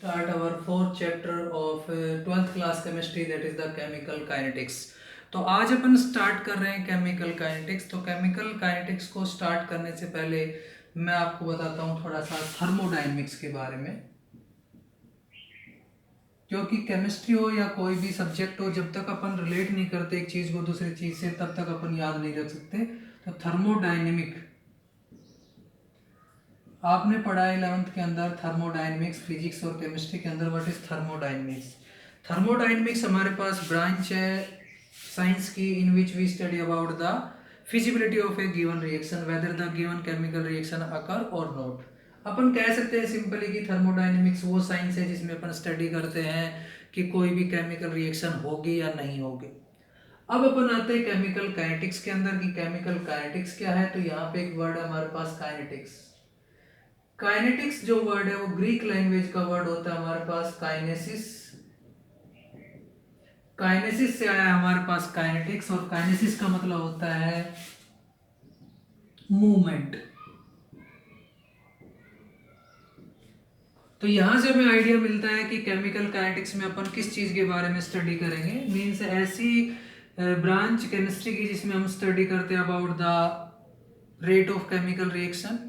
start our fourth chapter of 12th class chemistry, that is the chemical kinetics. तो आज अपन start कर रहे हैं केमिकल काइनेटिक्स। तो केमिकल काइनेटिक्स को स्टार्ट करने से पहले मैं आपको बताता हूँ थोड़ा सा थर्मोडायनेमिक्स के बारे में, क्योंकि केमिस्ट्री हो या कोई भी सब्जेक्ट हो, जब तक अपन रिलेट नहीं करते एक चीज़ को दूसरी चीज़ से तब तक अपन याद नहीं रख सकते। तो थर्मोडायनेमिक आपने पढ़ा है 11th के अंदर, थर्मोडायनेमिक्स फिजिक्स और केमिस्ट्री के अंदर। What is thermodynamics? थर्मोडायनेमिक्स हमारे पास ब्रांच है साइंस की, in which we study about the feasibility of a given reaction, whether the given chemical reaction occur और नॉट। अपन कह सकते हैं सिंपली कि थर्मोडायनेमिक्स वो साइंस है जिसमें अपन स्टडी करते हैं कि कोई भी केमिकल रिएक्शन होगी या नहीं होगी। अब अपन आते हैं केमिकल काइनेटिक्स के अंदर कि केमिकल काइनेटिक्स क्या है। तो यहाँ पे एक वर्ड है हमारे पास काइनेटिक्स। काइनेटिक्स जो वर्ड है वो ग्रीक लैंग्वेज का वर्ड होता है हमारे पास काइनेसिस। काइनेसिस से आया हमारे पास काइनेटिक्स, और काइनेसिस का मतलब होता है मूवमेंट। तो यहां से हमें आइडिया मिलता है कि केमिकल काइनेटिक्स में अपन किस चीज के बारे में स्टडी करेंगे। मींस ऐसी ब्रांच केमिस्ट्री की जिसमें हम स्टडी करते हैं about the rate of chemical reaction,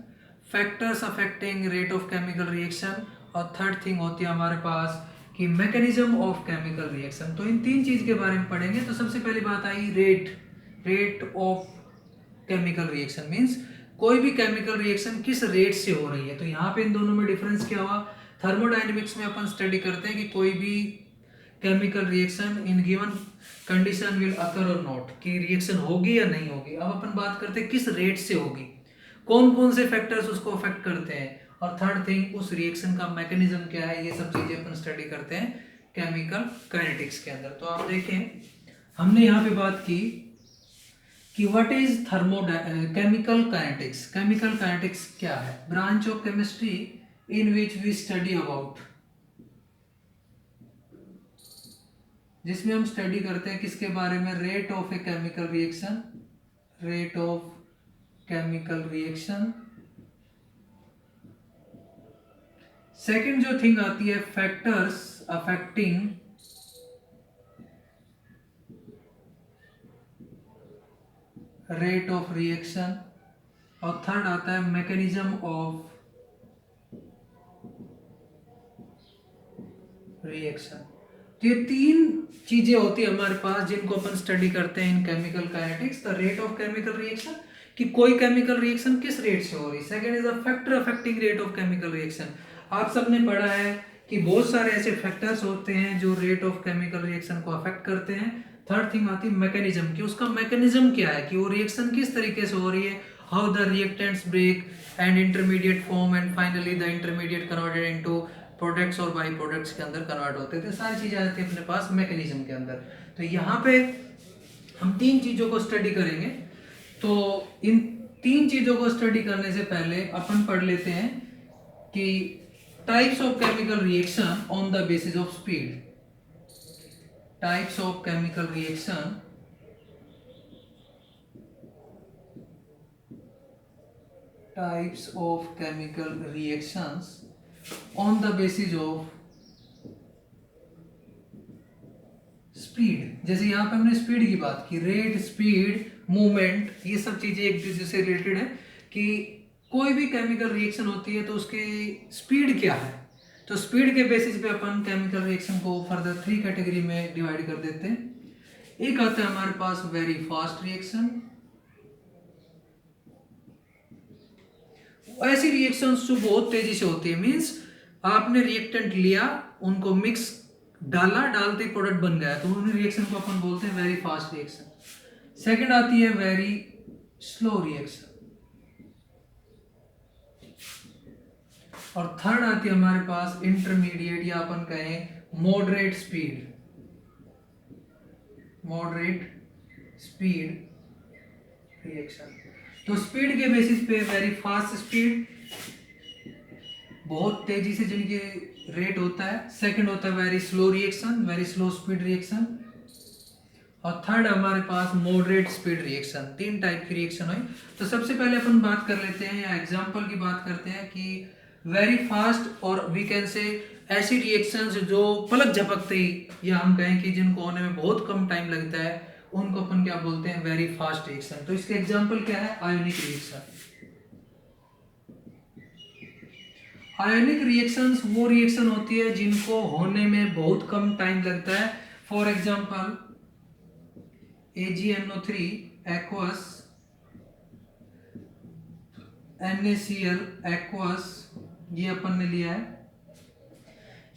factors affecting rate of chemical reaction, और थर्ड थिंग होती है हमारे पास कि मैकेनिज्म ऑफ केमिकल रिएक्शन। तो इन तीन चीज के बारे में पढ़ेंगे। तो सबसे पहली बात आई rate of chemical reaction. Means कोई भी केमिकल रिएक्शन किस रेट से हो रही है। तो यहाँ पे इन दोनों में डिफरेंस क्या हुआ? थर्मोडायनेमिक्स में अपन स्टडी करते हैं कि कोई भी chemical reaction in given condition will occur और नॉट, कि रिएक्शन होगी या नहीं होगी। अब अपन बात करते हैं किस रेट से होगी, कौन कौन से फैक्टर्स उसको अफेक्ट करते हैं, और थर्ड थिंग उस रिएक्शन का मैकेनिज्म क्या है। ये सब चीजें अपन स्टडी करते हैं केमिकल काइनेटिक्स के अंदर। तो आप देखें हमने यहाँ पे बात की कि what is chemical kinetics. Chemical kinetics क्या है? Branch of chemistry in which we study about, जिसमें हम स्टडी करते हैं किसके बारे में? Rate of a chemical reaction, rate of chemical reaction. Second जो थिंग आती है factors affecting rate of reaction, और थर्ड आता है मैकेनिज्म ऑफ रिएक्शन। तो ये तीन चीजें होती है हमारे पास जिनको अपन स्टडी करते हैं इन chemical kinetics. The rate of chemical reaction, कि कोई केमिकल रिएक्शन किस रेट से हो रही। Second is the factor affecting rate of chemical reaction. आप सबने पढ़ा है कि बहुत सारे ऐसे फैक्टर्स होते हैं जो रेट ऑफ केमिकल रिएक्शन को अफेक्ट करते हैं। थर्ड थिंग आती है मैकेनिज्म, कि उसका मैकेनिज्म क्या है, कि वो रिएक्शन किस तरीके से हो रही है, how the reactants break and intermediate form and finally the intermediate converted into products और बाई प्रोडक्ट्स के अंदर कन्वर्ट होते थे। सारी चीजें आती है अपने पास मैकेनिज्म के अंदर। तो यहाँ पे हम तीन चीजों को स्टडी करेंगे। तो इन तीन चीजों को स्टडी करने से पहले अपन पढ़ लेते हैं कि types of chemical reaction on the basis of speed. Types of chemical reaction types of chemical reactions on the basis of speed. जैसे यहाँ पे हमने स्पीड की बात की, रेट, स्पीड, मूवमेंट, ये सब चीजें एक दूसरे से रिलेटेड है कि कोई भी केमिकल रिएक्शन होती है तो उसकी स्पीड क्या है। तो स्पीड के बेसिस पे अपन केमिकल रिएक्शन को फर्दर 3 कैटेगरी में डिवाइड कर देते हैं। एक आता है हमारे पास वेरी फास्ट रिएक्शन। ऐसी रिएक्शंस जो बहुत तेजी से होती है, मींस आपने रिएक्टेंट लिया, उनको मिक्स डाला, डालते ही प्रोडक्ट बन गया, तो उन रिएक्शन को अपन बोलते हैं वेरी फास्ट रिएक्शन। सेकंड आती है वेरी स्लो रिएक्शन, और थर्ड आती है हमारे पास इंटरमीडिएट या अपन कहें moderate speed. Moderate speed reaction. तो स्पीड के बेसिस पे वेरी फास्ट स्पीड, बहुत तेजी से जिनकी रेट होता है। सेकंड होता है very slow reaction, very slow speed reaction, और थर्ड हमारे पास मॉडरेट स्पीड रिएक्शन। तीन टाइप की रिएक्शन हुई। तो सबसे पहले अपन बात कर लेते हैं या एग्जांपल की बात करते हैं कि वेरी फास्ट, और वी कैन से ऐसी रिएक्शंस जो पलक झपकते ही, या हम कहें कि जिनको होने में बहुत कम टाइम लगता है, उनको अपन क्या बोलते हैं, वेरी फास्ट रिएक्शन। तो इसके एग्जांपल क्या है, आयोनिक रिएक्शन। आयोनिक रिएक्शंस वो रिएक्शन होती है जिनको होने में बहुत कम टाइम लगता है। For example AgNO3 aqueous NaCl aqueous, ये अपन ने लिया है।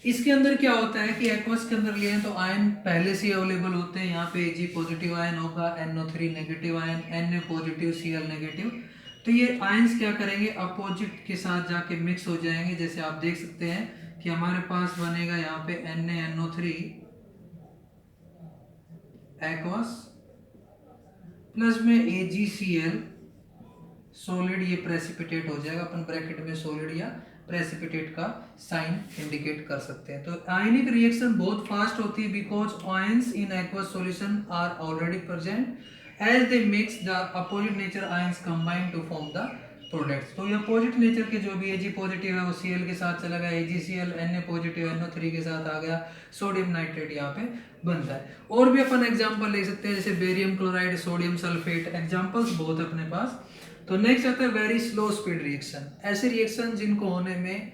इसके अंदर क्या होता है कि एक्वस के अंदर लिए हैं तो आयन पहले से अवेलेबल होते हैं। यहाँ पे Ag पॉजिटिव आयन होगा, NO3 negative ion, Na positive, Cl negative. तो ये आयंस क्या करेंगे, अपोजिट के साथ जाके मिक्स हो जाएंगे। जैसे आप देख सकते हैं कि हमारे पास बनेगा यहाँ पे NaNO3 एक्वस प्लस में AgCl सॉलिड, ये प्रेसिपिटेट हो जाएगा। अपन ब्रैकेट में सॉलिड या प्रेसिपिटेट का साइन इंडिकेट कर सकते हैं। तो आयनिक रिएक्शन बहुत फास्ट होती है because ions in aqueous solution are already present as they mix the opposite nature ions combine to form the products. तो ये अपोजिट नेचर के जो भी Ag पॉजिटिव है वो Cl के साथ चला गया, AgCl Na पॉजिटिव NO3 के साथ आ गया, सोडियम नाइट्रेट यहाँ पे बनता है। और भी अपन एग्जांपल ले सकते हैं जैसे barium chloride, sodium sulphate, examples बहुत अपने पास। तो नेक्स्ट आता है वेरी स्लो स्पीड रिएक्शन। ऐसे रिएक्शन जिनको होने में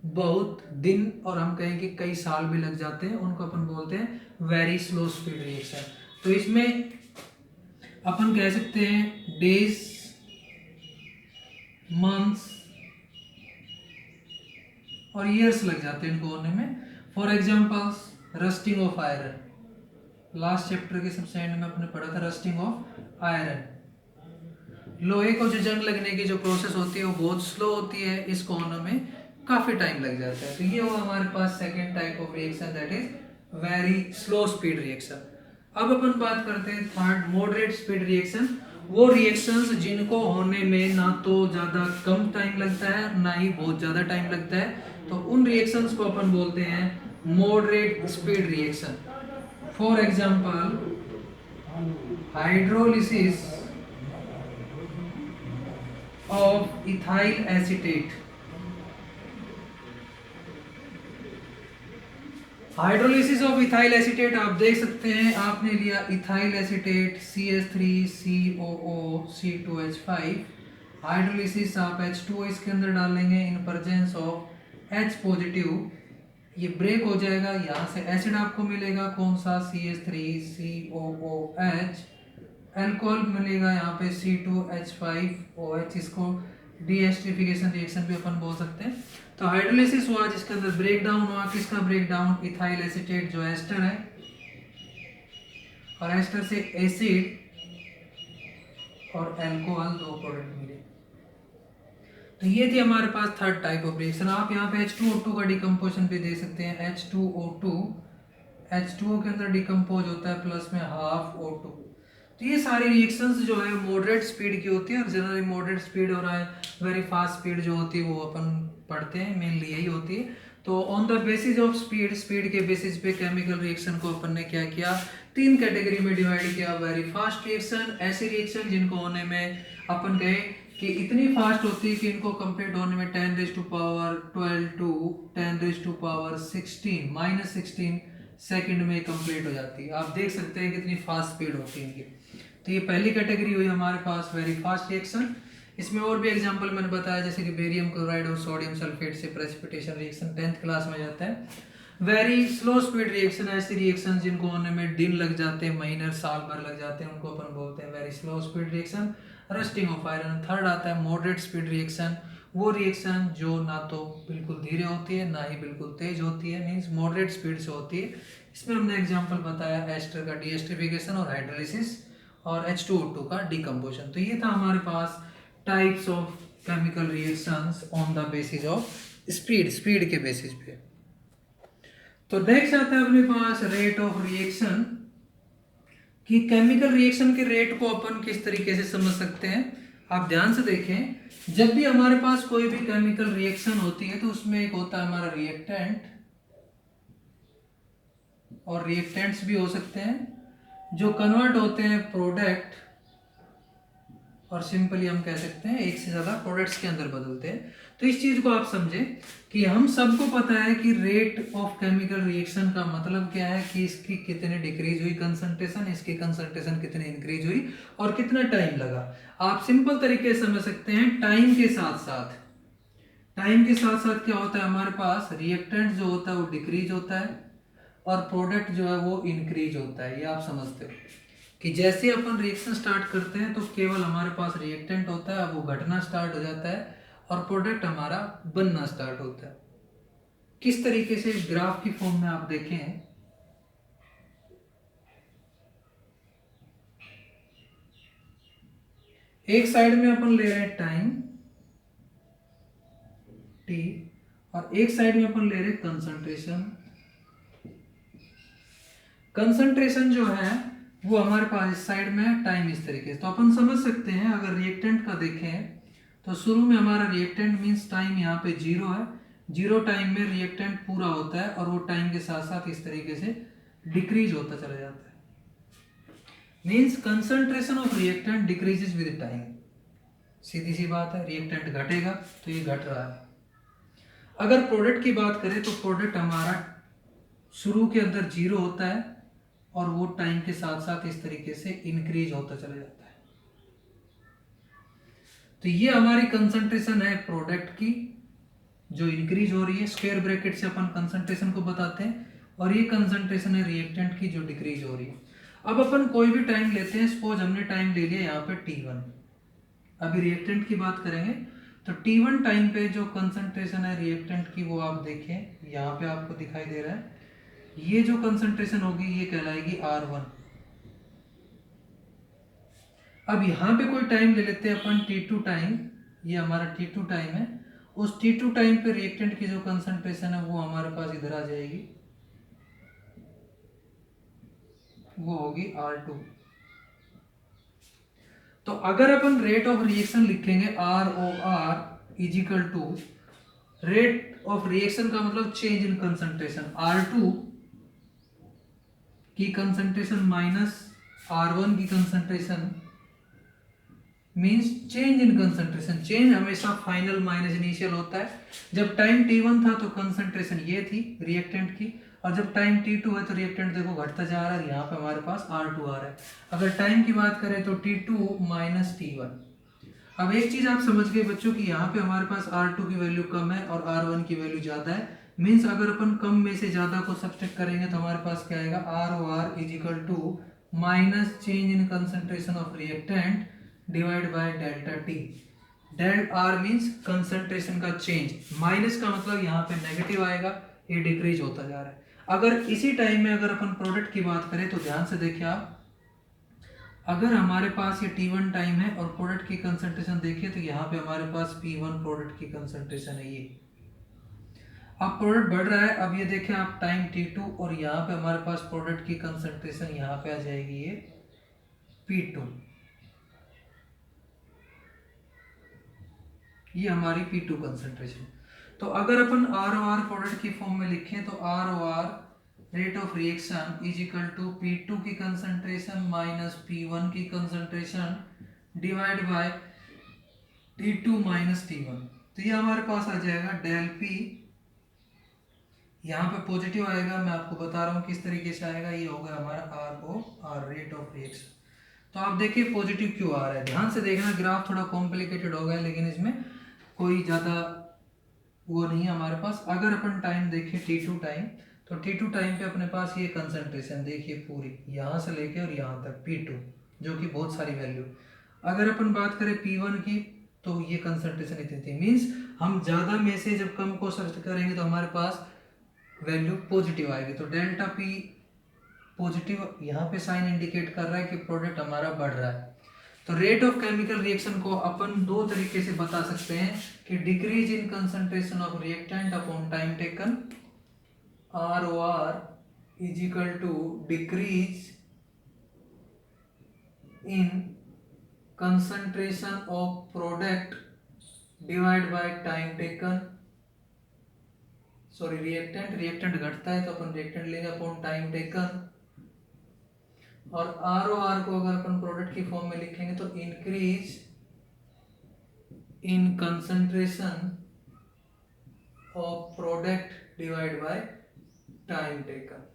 बहुत दिन और हम कहें कि कई साल भी लग जाते हैं, उनको अपन बोलते हैं वेरी स्लो स्पीड रिएक्शन। तो इसमें अपन कह सकते हैं डेज, मंथ्स और ईयर्स लग जाते हैं इनको होने में। For examples rusting of iron, last chapter के सबसे एंड में अपने पढ़ा था रस्टिंग ऑफ आयरन। लोहे को जो जंग लगने की जो प्रोसेस होती है वो बहुत स्लो होती है, इसको होने में काफी टाइम लग जाता है। तो ये हुआ हमारे पास second type of reaction, that is very slow speed reaction. अब अपन बात करते हैं थर्ड, मॉडरेट स्पीड रिएक्शन। वो रिएक्शंस जिनको होने में ना तो ज्यादा कम टाइम लगता है ना ही बहुत ज्यादा टाइम लगता है, तो उन रिएक्शंस को अपन बोलते हैं moderate speed reaction. For example hydrolysis of ethyl acetate। Hydrolysis of ethyl acetate आप देख सकते हैं, आपने लिया ethyl acetate CH3COO C2H5। Hydrolysis आप H2O इसके अंदर डालेंगे इन प्रेजेंस ऑफ H पॉजिटिव, ये ब्रेक हो जाएगा, यहाँ से एसिड आपको मिलेगा कौन सा CH3COOH, अल्कोहल मिलेगा यहाँ पे C2H5OH, इसको डीएस्टरिफिकेशन रिएक्शन भी अपन बोल सकते हैं। तो हाइड्रोलिसिस हुआ जिसके अंदर ब्रेक डाउन हुआ, किसका ब्रेक डाउन, इथाइल एसीटेट जो एस्टर है, और एस्टर से एसिड और अल्कोहल दो प्रोडक्ट मिले। तो ये थी हमारे पास थर्ड टाइप ऑफ रिएक्शन। आप यहाँ पे H2O2 का डिकम्पोजिशन भी दे सकते हैं। H2O के अंदर डिकम्पोज होता है प्लस में हाफ O2। तो ये सारी रिएक्शंस जो है मॉडरेट स्पीड की होती है, और जनरली मॉडरेट स्पीड और वेरी फास्ट स्पीड जो होती है वो अपन पढ़ते हैं, मेनली यही होती है। तो on the basis of speed के बेसिस पे केमिकल रिएक्शन को अपन ने क्या किया, तीन कैटेगरी में डिवाइड किया। वेरी फास्ट रिएक्शन, ऐसी रिएक्शन जिनको होने में अपन कहे कि इतनी फास्ट होती है कि इनको कंप्लीट होने में 10⁻12 टू 10⁻16 सेकंड में कंप्लीट हो जाती है। आप देख सकते हैं कितनी फास्ट स्पीड होती है इनकी। तो ये पहली कैटेगरी हुई हमारे पास वेरी फास्ट रिएक्शन। इसमें और भी एग्जांपल मैंने बताया जैसे कि बेरियम क्लोराइड और सोडियम सल्फेट से प्रेसिपिटेशन रिएक्शन 10th क्लास में जाता है। वेरी स्लो स्पीड रिएक्शन, ऐसी रिएक्शन जिनको होने में दिन लग जाते हैं, महीने साल भर लग जाते हैं, उनको अपन बोलते हैं very slow speed reaction. Rusting of iron. Third आता है मॉडरेट स्पीड रिएक्शन, वो रिएक्शन जो ना तो बिल्कुल धीरे होती है ना ही बिल्कुल तेज होती है, मीन्स मॉडरेट स्पीड से होती है। इसमें हमने एग्जांपल बताया एस्टर का डीएस्टरिफिकेशन और हाइड्रोलिसिस, और H2O2 का डिकम्पोजिशन। तो ये था हमारे पास types of chemical reactions on the basis of speed के बेसिस पे। तो नेक्स्ट आता है अपने पास रेट ऑफ रिएक्शन, कि केमिकल रिएक्शन के रेट को अपन किस तरीके से समझ सकते हैं। आप ध्यान से देखें, जब भी हमारे पास कोई भी केमिकल रिएक्शन होती है तो उसमें एक होता है हमारा रिएक्टेंट, और रिएक्टेंट्स भी हो सकते हैं जो कन्वर्ट होते हैं प्रोडक्ट और सिंपली हम कह सकते हैं एक से ज़्यादा प्रोडक्ट्स के अंदर बदलते हैं। तो इस चीज़ को आप समझें कि हम सबको पता है कि रेट ऑफ केमिकल रिएक्शन का मतलब क्या है कि इसकी कितने डिक्रीज हुई कंसंट्रेशन, इसकी कंसंट्रेशन कितनी इंक्रीज हुई और कितना टाइम लगा। आप सिंपल तरीके से समझ सकते हैं, टाइम के साथ साथ क्या होता है, हमारे पास रिएक्टेंट जो होता है वो डिक्रीज होता है और प्रोडक्ट जो है वो इंक्रीज होता है। ये आप समझते हो कि जैसे अपन रिएक्शन स्टार्ट करते हैं तो केवल हमारे पास रिएक्टेंट होता है, वो घटना स्टार्ट हो जाता है और प्रोडक्ट हमारा बनना स्टार्ट होता है। किस तरीके से ग्राफ की फॉर्म में आप देखें, एक साइड में अपन ले रहे हैं टाइम टी और एक साइड में अपन ले रहे हैं कंसंट्रेशन। कंसंट्रेशन जो है वो हमारे पास इस साइड में है, टाइम इस तरीके से। तो अपन समझ सकते हैं, अगर रिएक्टेंट का देखें तो शुरू में हमारा रिएक्टेंट मींस टाइम यहाँ पे 0 है, 0 टाइम में रिएक्टेंट पूरा होता है और वो टाइम के साथ साथ इस तरीके से डिक्रीज होता चला जाता है। Means concentration of reactant decreases with time. सीधी सी बात है, रिएक्टेंट घटेगा तो ये घट रहा है। अगर प्रोडक्ट की बात करें तो प्रोडक्ट हमारा शुरू के अंदर 0 होता है और वो टाइम के साथ साथ इस तरीके से इंक्रीज होता चला जाता है। तो ये हमारी कंसंट्रेशन है प्रोडक्ट की जो इंक्रीज हो रही है, स्क्वायर ब्रैकेट से अपन कंसंट्रेशन को बताते हैं, और ये कंसंट्रेशन है रिएक्टेंट की जो डिक्रीज हो रही है। अब अपन कोई भी टाइम लेते हैं, सपोज हमने टाइम ले लिया यहाँ पे T1, अभी रिएक्टेंट की बात करेंगे तो T1 टाइम पे जो कंसंट्रेशन है रिएक्टेंट की वो आप देखें यहाँ पे आपको दिखाई दे रहा है, ये जो कंसंट्रेशन होगी ये कहलाएगी R1। अब यहाँ पे कोई टाइम ले लेते हैं अपन T2 टाइम, ये हमारा T2 टाइम है, उस T2 टाइम पे रिएक्टेंट की जो कंसंट्रेशन है वो हमारे पास इधर आ जाएगी, वो होगी R2। तो अगर अपन रेट ऑफ रिएक्शन लिखेंगे ROR is equal to rate of reaction का मतलब चेंज इन कंसंट्रेशन, R2 की कंसंट्रेशन माइनस R1 की concentration means change in concentration. Change हमेशा फाइनल माइनस इनिशियल होता है। जब टाइम T1 था तो कंसंट्रेशन ये थी रिएक्टेंट की, और जब टाइम T2 है तो रिएक्टेंट देखो घटता जा रहा है, यहाँ पे हमारे पास R2 आ रहा है। अगर टाइम की बात करें तो T2 माइनस T1। अब एक चीज आप समझ गए बच्चों कि यहाँ पे हमारे पास R2 की वैल्यू कम है और R1 की वैल्यू ज्यादा है, मीन्स अगर अपन कम में से ज्यादा को सब्सट्रैक्ट करेंगे तो हमारे पास क्या आएगा, ROR is equal to minus change in concentration of reactant divide by delta T. Del R means concentration का चेंज, माइनस का मतलब यहाँ पे नेगेटिव आएगा, ये डिक्रीज होता जा रहा है। अगर इसी टाइम में अगर अपन प्रोडक्ट की बात करें तो ध्यान से देखिए आप, अगर हमारे पास ये T1 टाइम है और प्रोडक्ट की कंसंट्रेशन देखिए तो यहाँ पे हमारे पास P1 प्रोडक्ट की कंसंट्रेशन है ये। अब प्रोडक्ट बढ़ रहा है, अब ये देखें आप टाइम T2 और यहाँ पे हमारे पास प्रोडक्ट की कंसंट्रेशन यहाँ पे आ जाएगी ये P2, ये हमारी P2 कंसंट्रेशन। तो अगर अपन ROR प्रोडक्ट की फॉर्म में लिखें तो ROR rate of reaction is equal to P2 की कंसंट्रेशन माइनस P1 की concentration divide by T2 minus T1। तो ये हमारे पास आ जाएगा डेल P, यहाँ पे पॉजिटिव आएगा, मैं आपको बता रहा हूँ किस तरीके से आएगा, ये होगा हमारा ROR रेट ऑफ रिएक्शन। तो आप देखिए पॉजिटिव क्यों आ रहा है, ध्यान से देखना, ग्राफ थोड़ा कॉम्प्लिकेटेड हो गया लेकिन इसमें कोई ज़्यादा वो नहीं है हमारे पास। अगर अपन टाइम देखें T2 टाइम, तो T2 टाइम पे अपने पास ये कंसंट्रेशन देखिए पूरी यहाँ से लेके और यहाँ तक P2, जो कि बहुत सारी वैल्यू। अगर अपन बात करें P1 की तो ये कंसंट्रेशन इतनी थी, मीन्स हम ज़्यादा में से जब कम को सर्च करेंगे तो हमारे पास वैल्यू पॉजिटिव आएगी। तो डेल्टा P पॉजिटिव यहाँ पे साइन इंडिकेट कर रहा है कि प्रोडक्ट हमारा बढ़ रहा है। तो रेट ऑफ केमिकल रिएक्शन को अपन दो तरीके से बता सकते हैं कि decrease in concentration of reactant upon time taken, ROR is equal to decrease in concentration of product divide by time taken, sorry reactant घटता है तो अपन रिएक्टेंट लेंगे अपॉन टाइम टेकन, और ROR को अगर अपन प्रोडक्ट की फॉर्म में लिखेंगे तो increase in concentration of product divide by time taken.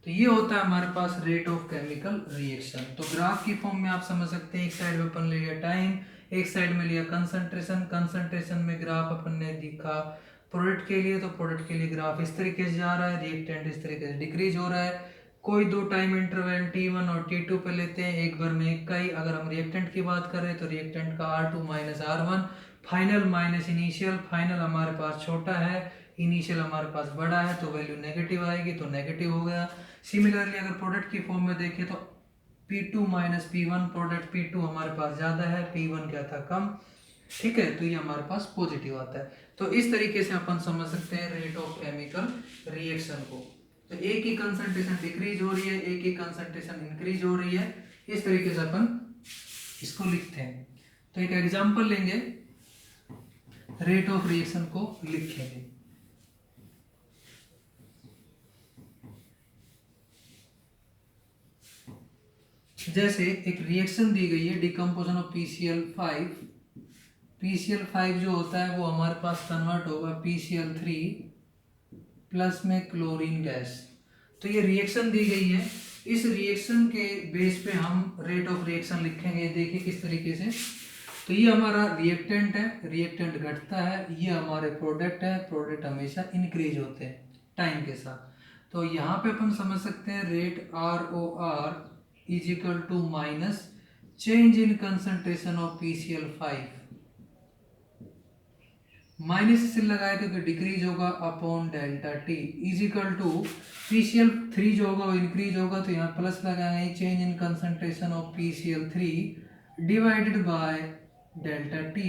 तो ये होता है हमारे पास रेट ऑफ केमिकल रिएक्शन। तो ग्राफ की फॉर्म में आप समझ सकते हैं, एक साइड में अपन ले लिया टाइम, एक साइड में लिया कंसंट्रेशन। कंसंट्रेशन में ग्राफ अपन ने दिखा प्रोडक्ट के लिए, तो प्रोडक्ट के लिए ग्राफ इस तरीके से जा रहा है, रिएक्टेंट इस तरीके से डिक्रीज हो रहा है। कोई दो टाइम इंटरवल T1 और T2 पे लेते हैं, एक बार में एक का ही। अगर हम रिएक्टेंट की बात करें तो रिएक्टेंट का R2 minus R1, final minus initial. Final हमारे पास छोटा है, इनिशियल हमारे पास बड़ा है, तो वैल्यू नेगेटिव आएगी, तो नेगेटिव हो गया। सिमिलरली अगर प्रोडक्ट की फॉर्म में देखें तो P2 minus P1, product P2 हमारे पास ज़्यादा है, P1 क्या था, कम। ठीक है, तो ये हमारे पास पॉजिटिव आता है। तो इस तरीके से अपन समझ सकते हैं रेट ऑफ केमिकल रिएक्शन को। तो एक ही कंसंट्रेशन डिक्रीज हो रही है, एक ही कंसंट्रेशन इंक्रीज हो रही है, इस तरीके से अपन इसको लिखते हैं। तो एक एग्जांपल लेंगे, रेट ऑफ रिएक्शन को लिखेंगे। जैसे एक रिएक्शन दी गई है, डिकम्पोजिशन ऑफ PCl5। PCl5 जो होता है वो हमारे पास कन्वर्ट होगा PCl3 प्लस में क्लोरीन गैस। तो ये रिएक्शन दी गई है, इस रिएक्शन के बेस पे हम रेट ऑफ रिएक्शन लिखेंगे। देखिए किस तरीके से। तो ये हमारा रिएक्टेंट है, रिएक्टेंट घटता है, ये हमारे प्रोडक्ट है, प्रोडक्ट हमेशा इंक्रीज होते हैं टाइम के साथ। तो यहाँ पे अपन समझ सकते हैं rate ROR is equal to minus change in concentration of PCl5। Minus से लगाए तो डिक्रीज होगा upon delta T is equal to PCl3 जो होगा वो इंक्रीज होगा, तो यहाँ प्लस लगाएंगे, change in concentration of PCl3 divided by delta T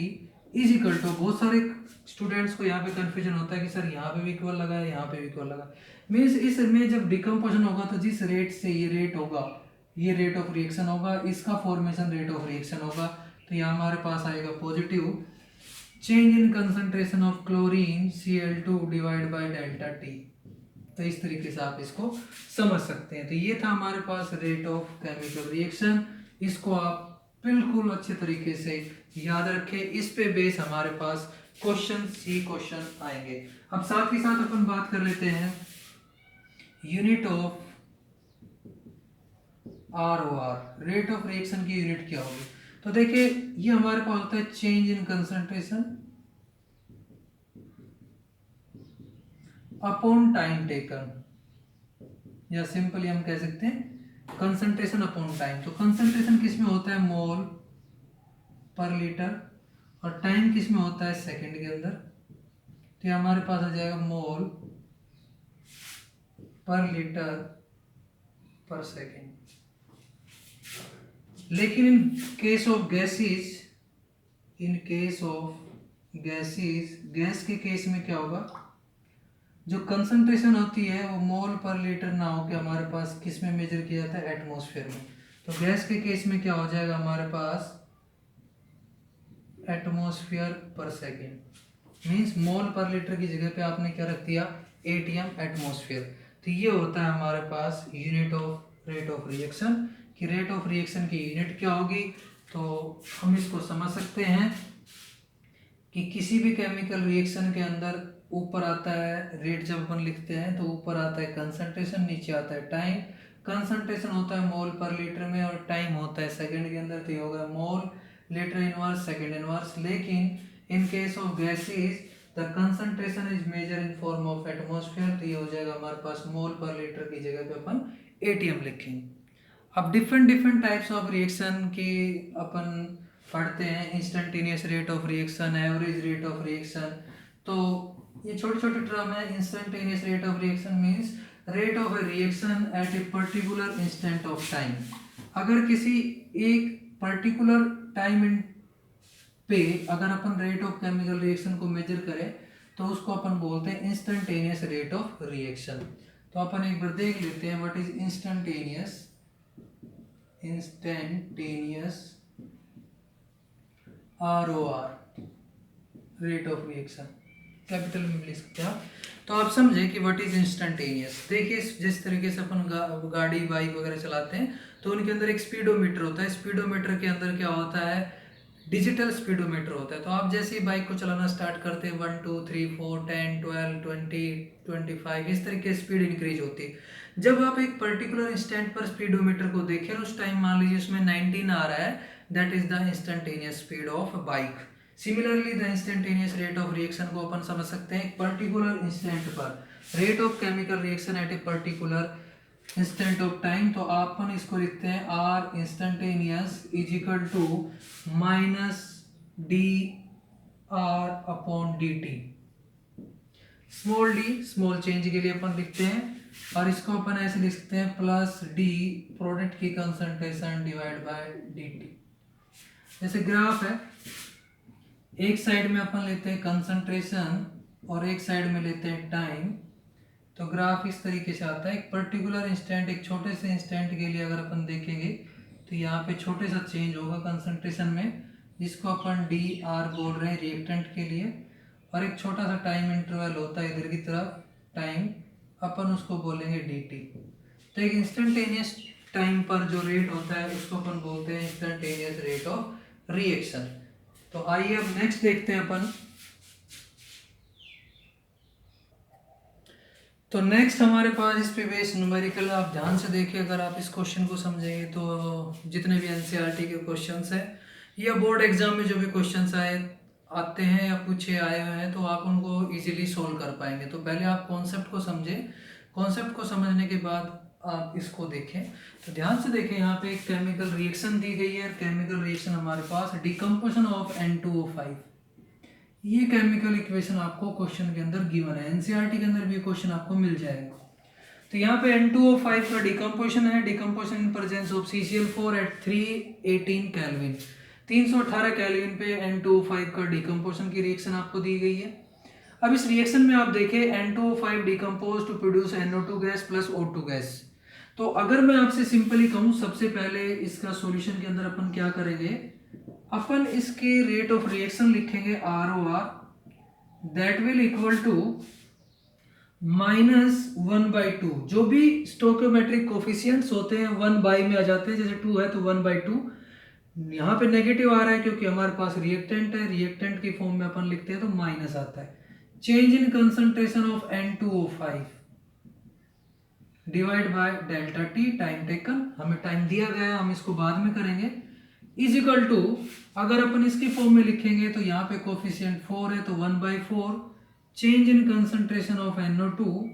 is equal to. बहुत सारे स्टूडेंट्स को यहाँ पे कंफ्यूजन होता है कि सर यहाँ पे भी इक्वल लगा है, यहाँ पे भी इक्वल लगा। मीन्स इसमें जब डिकम्पोजिशन होगा तो जिस रेट से ये रेट होगा, ये रेट ऑफ रिएक्शन होगा, इसका फॉर्मेशन रेट ऑफ रिएक्शन होगा। तो यहाँ हमारे पास आएगा positive change in concentration of chlorine Cl2 divide by delta T. तो इस तरीके से आप इसको समझ सकते हैं। तो ये था हमारे पास रेट ऑफ केमिकल रिएक्शन। इसको आप बिल्कुल अच्छे तरीके से याद रखें, इस पे बेस हमारे पास क्वेश्चन आएंगे। अब साथ ही साथ अपन बात कर लेते हैं unit of ROR, rate of reaction की यूनिट क्या होगी। तो देखिए ये हमारे पास होता है change in concentration upon time taken, या सिंपली हम कह सकते हैं कंसंट्रेशन अपॉन टाइम। तो कंसंट्रेशन किस में होता है, मोल पर लीटर, और टाइम किस में होता है, सेकंड के अंदर। तो हमारे पास आ जाएगा मोल पर लीटर पर सेकंड। लेकिन in case of gases, in case of gases, gas के केस में क्या होगा, जो कंसंट्रेशन होती है वो मोल पर लीटर ना होकर हमारे पास किस में मेजर किया जाता है, एटमॉस्फेयर में। तो गैस के केस में क्या हो जाएगा हमारे पास, एटमॉस्फेयर पर second. Means mole per litre की जगह पे आपने क्या रख दिया, ATM, एटमॉस्फेयर। तो ये होता है हमारे पास unit of rate of reaction, कि रेट ऑफ रिएक्शन की यूनिट क्या होगी। तो हम इसको समझ सकते हैं कि किसी भी केमिकल रिएक्शन के अंदर ऊपर आता है रेट, जब अपन लिखते हैं तो ऊपर आता है कंसंट्रेशन, नीचे आता है टाइम। कंसंट्रेशन होता है मोल पर लीटर में और टाइम होता है सेकंड के अंदर, तो ये होगा mole litre inverse second inverse. लेकिन in case of gases the concentration is measure in form of atmosphere, तो ये हो जाएगा हमारे पास मोल पर लीटर की जगह पे अपन ATM लिखेंगे। अब डिफरेंट टाइप्स ऑफ रिएक्शन की अपन पढ़ते हैं, instantaneous rate of reaction, average rate of reaction. तो ये छोटे छोटे टर्म है। Instantaneous rate of reaction means rate of A reaction at a particular instant of time. अगर किसी एक पर्टिकुलर टाइम पे अगर अपन रेट ऑफ केमिकल रिएक्शन को मेजर करें तो उसको अपन बोलते हैं इंस्टेंटेनियस रेट ऑफ रिएक्शन। तो अपन एक बार देख लेते हैं what is instantaneous ROR, rate of reaction. Capital में लिख सकते हैं आप। तो आप समझे कि व्हाट इज इंस्टेंटेनियस। देखिए जिस तरीके से अपन गाड़ी बाइक वगैरह चलाते हैं तो उनके अंदर एक स्पीडोमीटर होता है। स्पीडोमीटर के अंदर क्या होता है, डिजिटल स्पीडोमीटर होता है। तो आप जैसे ही बाइक को चलाना स्टार्ट करते हैं 1 2 3 4 10 12 20 25 इस तरीके स्पीड इंक्रीज होती है। जब आप एक पर्टिकुलर इंस्टेंट पर स्पीडोमीटर को देखें उस टाइम मान लीजिए उसमें 19 आ रहा है, that is the instantaneous speed of bike. Similarly the instantaneous rate of reaction को अपन समझ सकते हैं एक पर्टिकुलर इंस्टेंट पर, rate of chemical reaction at a particular instant of time. तो अपन इसको लिखते हैं R instantaneous is equal to minus D R upon D T. Small D small change के लिए अपन लिखते हैं और इसको अपन ऐसे लिख सकते हैं प्लस डी प्रोडक्ट की concentration divide by D T. जैसे ग्राफ है, एक साइड में अपन लेते हैं कंसंट्रेशन और एक साइड में लेते हैं टाइम। तो ग्राफ इस तरीके से आता है। एक पर्टिकुलर इंस्टेंट, एक छोटे से इंस्टेंट के लिए अगर अपन देखेंगे तो यहाँ पे छोटे सा चेंज होगा कंसंट्रेशन में, जिसको अपन डी आर बोल रहे हैं रिएक्टेंट के लिए, और एक छोटा सा टाइम इंटरवल होता है इधर की तरफ टाइम, अपन उसको बोलेंगे डी टी। तो एक इंस्टेंटेनियस टाइम पर जो रेट होता है उसको अपन बोलते हैं इंस्टेंटेनियस रेट ऑफ रिएक्शन। तो आइए अब नेक्स्ट देखते हैं अपन। तो नेक्स्ट हमारे पास इस पे बेस्ड न्यूमेरिकल, आप ध्यान से देखिए अगर आप इस क्वेश्चन को समझेंगे तो जितने भी एनसीईआरटी के क्वेश्चंस हैं या बोर्ड एग्जाम में जो भी क्वेश्चंस आते हैं या पूछे आए हुए हैं तो आप उनको इजीली सोल्व कर पाएंगे। तो पहले आप कॉन्सेप्ट को समझें, कॉन्सेप्ट को समझने के बाद आप इसको देखें। तो ध्यान से देखें, यहाँ पे एक केमिकल रिएक्शन दी गई है। केमिकल रिएक्शन हमारे पास डिकम्पोजिशन ऑफ N2O5, ये केमिकल इक्वेशन आपको क्वेश्चन के अंदर गिवन है। एनसीईआरटी के अंदर भी क्वेश्चन आपको मिल जाएगा। तो यहाँ पे N2O5 का डिकम्पोजिशन है। Decomposition in presence of CCl4 at 318 kelvin, 318 kelvin पे N2O5 का डिकम्पोजिशन की रिएक्शन आपको दी गई है। अब इस रिएक्शन में आप देखें N2O5 decompose to produce NO2 gas plus O2 gas. तो अगर मैं आपसे सिंपली कहूँ, सबसे पहले इसका सॉल्यूशन के अंदर अपन क्या करेंगे, अपन इसके रेट ऑफ रिएक्शन लिखेंगे ROR, that will equal to -1/2। जो भी स्टोइकोमेट्रिक कोफिशिएंट्स होते हैं 1 में आ जाते हैं, जैसे 2 है तो 1/2। यहाँ पे नेगेटिव आ रहा है क्योंकि हमारे पास रिएक्टेंट है, रिएक्टेंट की फॉर्म में अपन लिखते हैं तो माइनस आता है। Change in concentration of N2O5 divide by delta T, time taken, हमें टाइम दिया गया है, हम इसको बाद में करेंगे, इज इक्वल टू, अगर अपन इसकी फॉर्म में लिखेंगे तो यहाँ पे कोफिशिएंट 4 है तो 1/4, change in concentration of NO2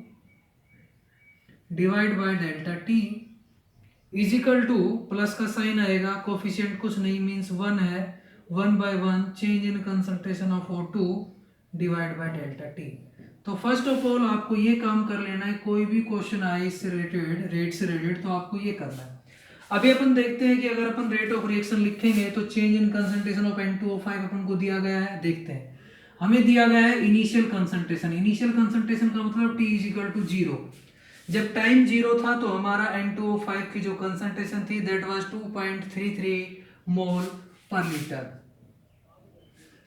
divide by delta T is equal to, plus का साइन आएगा, कोफिशिएंट कुछ नहीं मीन्स 1 है, 1/1 change in concentration of O2 divide by delta T. तो फर्स्ट ऑफ ऑल आपको ये काम कर लेना है, कोई भी क्वेश्चन आए इससे रिलेटेड, रेट से रिलेटेड, तो आपको ये करना है। अभी अपन देखते हैं कि अगर अपन रेट ऑफ रिएक्शन लिखेंगे तो change in concentration of N2O5 अपन को दिया गया है। देखते हैं, हमें दिया गया है इनिशियल कंसंट्रेशन। इनिशियल कंसंट्रेशन का मतलब T इज इक्वल टू 0। जब टाइम 0 था तो हमारा N2O5 की जो कंसंट्रेशन थी that was 2.33 mole per litre,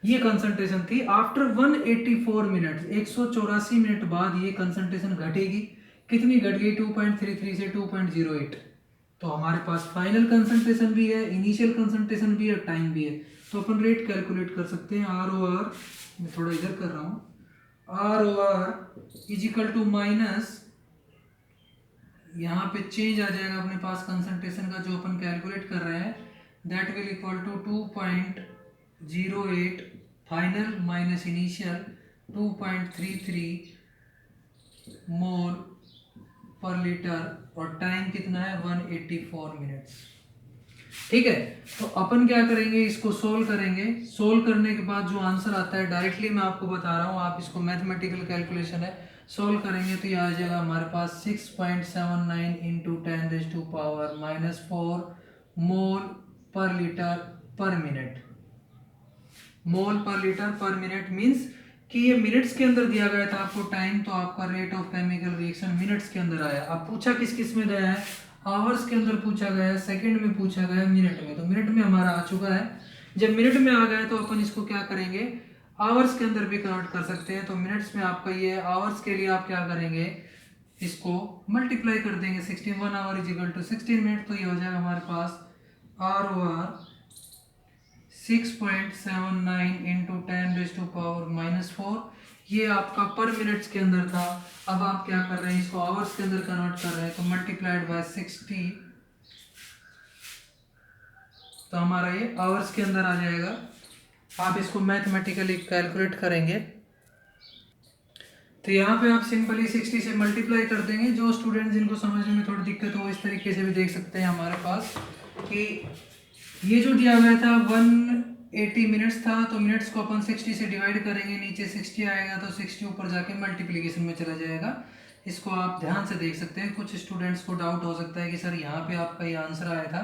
ये कंसंट्रेशन थी। आफ्टर 184 मिनट, 184 मिनट बाद ये कंसंट्रेशन घटेगी। कितनी घट गई, 2.33 से 2.08। तो हमारे पास फाइनल कंसंट्रेशन भी है, इनिशियल कंसंट्रेशन भी है, टाइम भी है। तो अपन रेट कैलकुलेट कर सकते हैं। ROR, मैं थोड़ा इधर कर रहा हूँ, ROR is equal to minus, यहाँ पे चेंज आ जाएगा अपने पास कंसंट्रेशन का जो अपन कैलकुलेट कर रहे हैं, that will equal to 2.08 final minus initial 2.33 mole per litre, और टाइम कितना है 184 मिनट्स। ठीक है, तो अपन क्या करेंगे, इसको सोल्व करेंगे। सोल्व करने के बाद जो आंसर आता है डायरेक्टली मैं आपको बता रहा हूँ, आप इसको मैथमेटिकल कैलकुलेशन है, सोल्व करेंगे तो ये आ जाएगा हमारे पास 6.79 इंटू 10⁻⁻⁴ मोल पर लीटर पर मिनट। मोल पर लीटर पर मिनट मीन्स कि ये मिनट्स के अंदर दिया गया था आपको टाइम, तो आपका rate of chemical reaction minutes के अंदर आया। अब पूछा किस किस में गया है, आवर्स के अंदर पूछा गया है, सेकंड में पूछा गया है, मिनट में। तो मिनट में हमारा आ चुका है। जब मिनट में आ गया तो अपन इसको क्या करेंगे, आवर्स के अंदर भी कन्वर्ट कर सकते हैं। तो मिनट्स में आपका ये आवर्स के लिए आप क्या करेंगे, इसको मल्टीप्लाई कर देंगे 16, 1 hour is equal to 16 minute. तो ये हो जाएगा हमारे पास आर ओ आर 6.79 इंटू 10⁻⁻⁴। ये आपका पर मिनट्स के अंदर था। अब आप क्या कर रहे हैं, इसको आवर्स के अंदर कन्वर्ट कर रहे हैं, तो मल्टीप्लाइड बाय 60, तो हमारा ये आवर्स के अंदर आ जाएगा। आप इसको मैथमेटिकली कैलकुलेट करेंगे तो यहाँ पे आप सिंपली 60 से मल्टीप्लाई कर देंगे। जो स्टूडेंट जिनको समझने में थोड़ी दिक्कत हो इस तरीके से भी देख सकते हैं हमारे पास कि ये जो दिया हुआ था 180 मिनट्स था, तो मिनट्स को अपन 60 से डिवाइड करेंगे, नीचे 60 आएगा तो 60 ऊपर जाके मल्टीप्लिकेशन में चला जाएगा। इसको आप ध्यान से देख सकते हैं। कुछ स्टूडेंट्स को डाउट हो सकता है कि सर यहाँ पे आपका ये आंसर आया था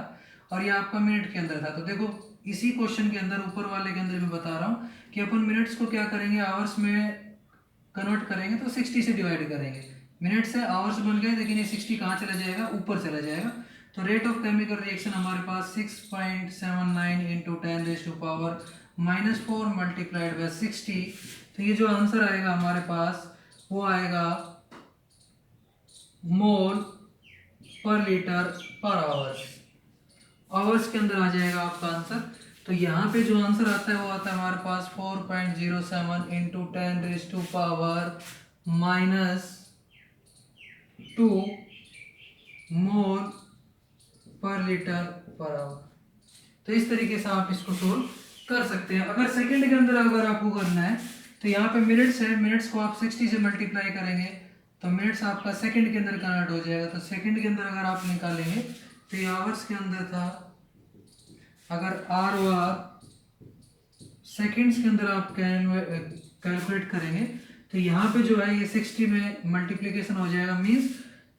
और ये आपका मिनट के अंदर था। तो देखो इसी क्वेश्चन के अंदर ऊपर वाले के अंदर मैं बता रहा हूँ कि अपन मिनट्स को क्या करेंगे, आवर्स में कन्वर्ट करेंगे तो 60 से डिवाइड करेंगे। मिनट से आवर्स बन गए, लेकिन ये 60 कहाँ चला जाएगा, ऊपर चला जाएगा। तो रेट ऑफ केमिकल रिएक्शन हमारे पास 6.79 इंटू 10⁻⁻⁴ मल्टीप्लाइड बाय 60। तो ये जो आंसर आएगा हमारे पास वो आएगा मोल पर लीटर पर आवर्स। आवर्स के अंदर आ जाएगा आपका आंसर। तो यहाँ पे जो आंसर आता है वो आता है हमारे पास 4.07 इंटू 10⁻⁻² मोल पर लीटर पर आवर। तो इस तरीके से आप इसको सोल्व कर सकते हैं। अगर सेकंड के अंदर अगर आपको करना है तो यहाँ पे मिनट्स है, मिनट्स को आप 60 से मल्टीप्लाई करेंगे तो मिनट्स आपका सेकंड के अंदर कन्वर्ट हो जाएगा। तो सेकंड के अंदर अगर आप निकालेंगे तो ये आवर्स के अंदर था। अगर आर ओ आर सेकेंड्स के अंदर आप कैलकुलेट करेंगे तो यहाँ पे जो है ये 60 में मल्टीप्लिकेशन हो जाएगा, मीन्स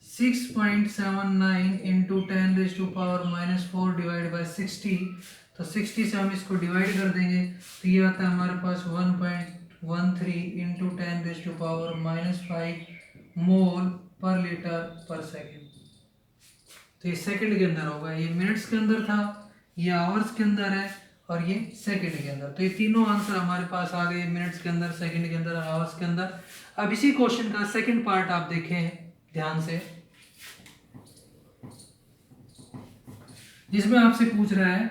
6.79 इंटू 10⁻⁻⁴ डिवाइड बाय 60। तो 60 से हम इसको डिवाइड कर देंगे तो ये आता है हमारे पास 1.13 इंटू 10⁻⁻⁵ मोल पर लीटर पर सेकेंड। तो ये सेकंड के अंदर होगा, ये मिनट्स के अंदर था, ये आवर्स के अंदर है और ये सेकंड के अंदर। तो ये तीनों आंसर हमारे पास आ गए, मिनट्स के अंदर, सेकंड के अंदर, आवर्स के अंदर। अब इसी क्वेश्चन का सेकंड पार्ट आप देखें ध्यान से, जिसमें आपसे पूछ रहा है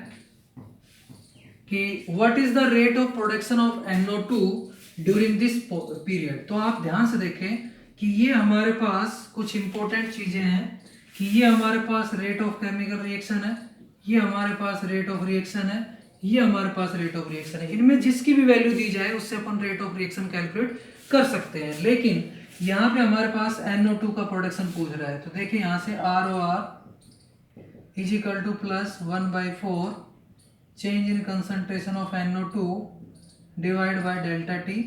कि what is the rate of production of NO2 during this period. तो आप ध्यान से देखें कि ये हमारे पास कुछ इंपॉर्टेंट चीजें हैं कि ये हमारे पास रेट ऑफ केमिकल रिएक्शन है, ये हमारे पास रेट ऑफ रिएक्शन है, ये हमारे पास रेट ऑफ रिएक्शन है। इनमें जिसकी भी वैल्यू दी जाए उससे अपन रेट ऑफ रिएक्शन कैलकुलेट कर सकते हैं। लेकिन यहाँ पे हमारे पास NO2 का प्रोडक्शन पूछ रहा है। तो देखिए यहाँ से ROR is equal to plus 1/4 change in concentration of NO2 divide by delta T.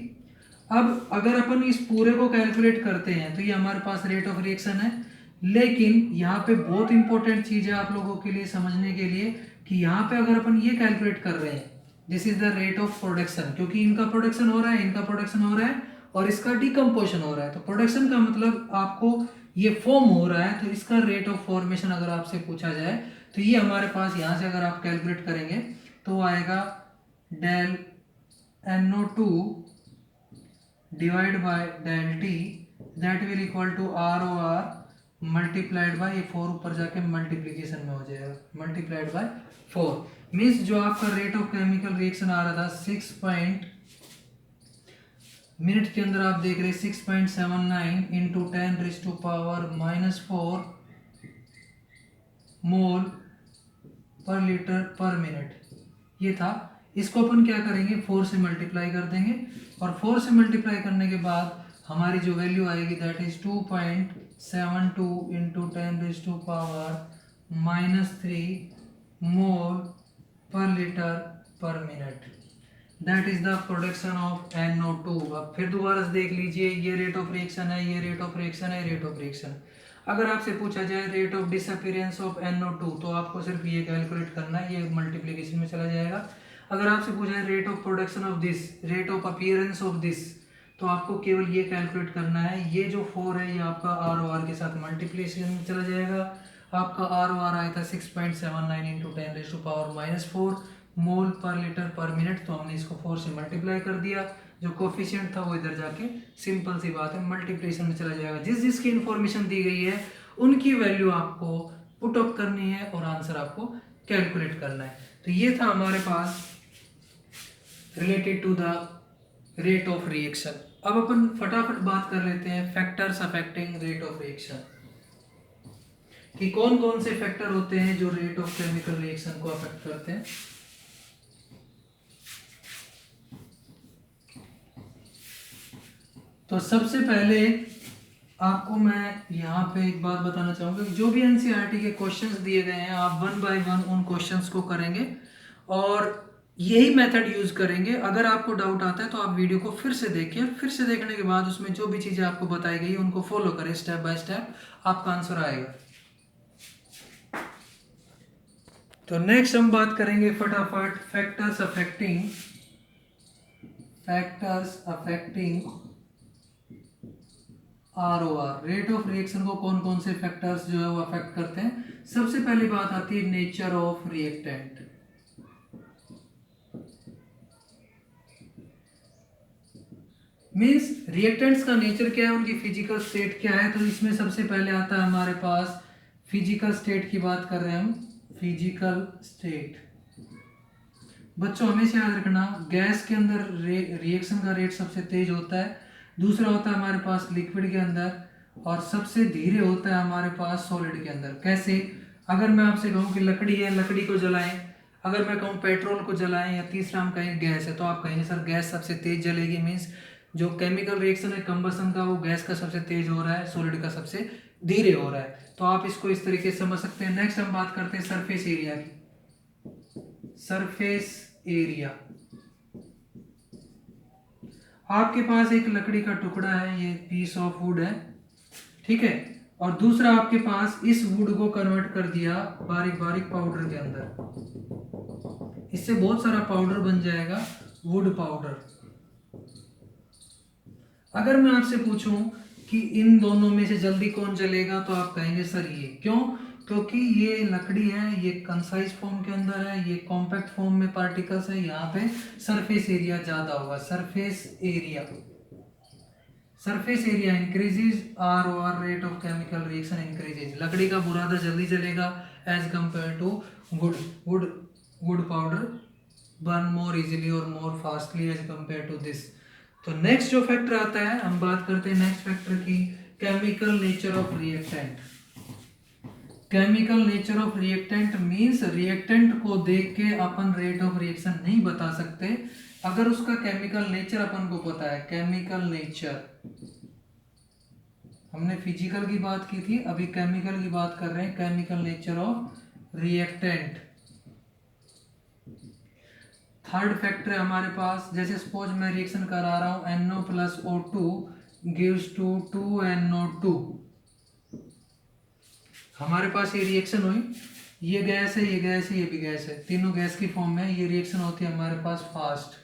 अब अगर अपन इस पूरे को कैलकुलेट करते हैं तो ये हमारे पास रेट ऑफ रिएक्शन है। लेकिन यहाँ पे बहुत इंपॉर्टेंट चीज है आप लोगों के लिए समझने के लिए कि यहाँ पे अगर अपन ये कैलकुलेट कर रहे हैं this is the rate of production, क्योंकि इनका प्रोडक्शन हो रहा है, इनका प्रोडक्शन हो रहा है और इसका डिकम्पोजिशन हो रहा है। तो प्रोडक्शन का मतलब आपको ये फॉर्म हो रहा है, तो इसका रेट ऑफ फॉर्मेशन अगर आपसे पूछा जाए तो ये हमारे पास यहाँ से अगर आप कैलकुलेट करेंगे तो आएगा del NO2 divide by del T that will equal to ROR multiplied by, ये 4 ऊपर जाके मल्टीप्लीकेशन में हो जाएगा, मल्टीप्लाइड बाय 4 मीन्स जो आपका रेट ऑफ केमिकल रिएक्शन आ रहा था 6 मिनट के अंदर आप देख रहे 6.79 इंटू 10⁻⁻⁴ मोल पर लीटर पर मिनट ये था। इसको अपन क्या करेंगे 4 से मल्टीप्लाई कर देंगे और 4 से मल्टीप्लाई करने के बाद हमारी जो वैल्यू आएगी that is 2.72 into 10⁻³ mole per litre पर minute, that is the production of NO2। अब फिर दोबारा से देख लीजिए, ये रेट ऑफ रिएक्शन है, ये रेट ऑफ रिएक्शन है, रेट ऑफ रिएक्शन। अगर आपसे पूछा जाए rate of disappearance of NO2 तो आपको सिर्फ ये कैलकुलेट करना है, ये मल्टीप्लिकेशन में चला जाएगा। अगर आपसे पूछा है rate of production of this, rate of appearance of this, तो आपको केवल ये कैलकुलेट करना है। ये जो 4 है ये आपका ROR के साथ मल्टीप्लिकेशन में चला जाएगा। आपका ROR आया था 6.79 इंटू 10⁻⁻⁴ मोल पर लीटर पर मिनट, तो हमने इसको 4 से मल्टीप्लाई कर दिया जो कोफिशिएंट था वो इधर जाके सिंपल सी बात है मल्टीप्लिकेशन में चला जाएगा। जिस जिसकी इन्फॉर्मेशन दी गई है उनकी वैल्यू आपको पुट अप करनी है और आंसर आपको कैलकुलेट करना है। तो ये था हमारे पास related to the rate of reaction. अब अपन फटाफट बात कर लेते हैं factors affecting rate of reaction, कि कौन कौन से फैक्टर होते हैं जो रेट ऑफ केमिकल रिएक्शन को अफेक्ट करते हैं। तो सबसे पहले आपको मैं यहाँ पे एक बात बताना चाहूँगा कि जो भी एनसीईआरटी के क्वेश्चंस दिए गए हैं आप वन बाय वन उन क्वेश्चंस को करेंगे और यही मेथड यूज करेंगे। अगर आपको डाउट आता है तो आप वीडियो को फिर से देखिए, फिर से देखने के बाद उसमें जो भी चीज़ें आपको बताई गई उनको फॉलो करें स्टेप बाय स्टेप, आपका आंसर आएगा। तो नेक्स्ट हम बात करेंगे फटाफट factors affecting ROR, rate of reaction को कौन कौन से फैक्टर्स जो है वो अफेक्ट करते हैं। सबसे पहली बात आती है nature of reactant. Means reactants का नेचर क्या है, उनकी फिजिकल स्टेट क्या है। तो इसमें सबसे पहले आता है हमारे पास फिजिकल स्टेट की बात कर रहे हैं हम, फिजिकल स्टेट। बच्चों हमेशा याद रखना गैस के अंदर रिएक्शन का रेट सबसे तेज होता है, दूसरा होता है हमारे पास लिक्विड के अंदर, और सबसे धीरे होता है हमारे पास सॉलिड के अंदर। कैसे? अगर मैं आपसे कहूँ कि लकड़ी है, लकड़ी को जलाएं, अगर मैं कहूँ पेट्रोल को जलाएं, या तीसरा हम कहें गैस है, तो आप कहेंगे सर गैस सबसे तेज जलेगी। मीन्स जो केमिकल रिएक्शन है कंबसन का वो गैस का सबसे तेज हो रहा है, सॉलिड का सबसे धीरे हो रहा है। तो आप इसको इस तरीके से समझ सकते हैं। नेक्स्ट हम बात करते हैं सरफेस एरिया की। सरफेस एरिया, आपके पास एक लकड़ी का टुकड़ा है, ये पीस ऑफ वुड है, ठीक है, और दूसरा आपके पास इस वुड को कन्वर्ट कर दिया बारीक बारीक पाउडर के अंदर। इससे बहुत सारा पाउडर बन जाएगा, वुड पाउडर। अगर मैं आपसे पूछूं कि इन दोनों में से जल्दी कौन जलेगा, तो आप कहेंगे सर ये। क्यों? क्योंकि ये लकड़ी है, ये कंसाइज फॉर्म के अंदर है, ये कॉम्पैक्ट फॉर्म में पार्टिकल्स है, यहाँ पे सरफेस एरिया ज्यादा होगा। Surface area increases ROR, rate of chemical reaction increases. लकड़ी का बुरादा जल्दी जलेगा as compare to wood powder burn more easily और more fastly as compare to this. तो नेक्स्ट जो फैक्टर आता है, हम बात करते हैं नेक्स्ट फैक्टर की, chemical nature of reactant. Chemical nature of reactant means reactant को देख के अपन रेट ऑफ रिएक्शन नहीं बता सकते, अगर उसका केमिकल नेचर अपन को पता है। केमिकल नेचर, हमने फिजिकल की बात की थी, अभी केमिकल की बात कर रहे हैं। Chemical nature of reactant. Third factor है हमारे पास, जैसे सपोज मैं रिएक्शन करा रहा हूं, NO plus O2 gives to 2NO2। हमारे पास ये रिएक्शन हुई, ये गैस है, ये गैस है, ये भी गैस है, तीनों गैस की फॉर्म में ये रिएक्शन होती है हमारे पास फास्ट।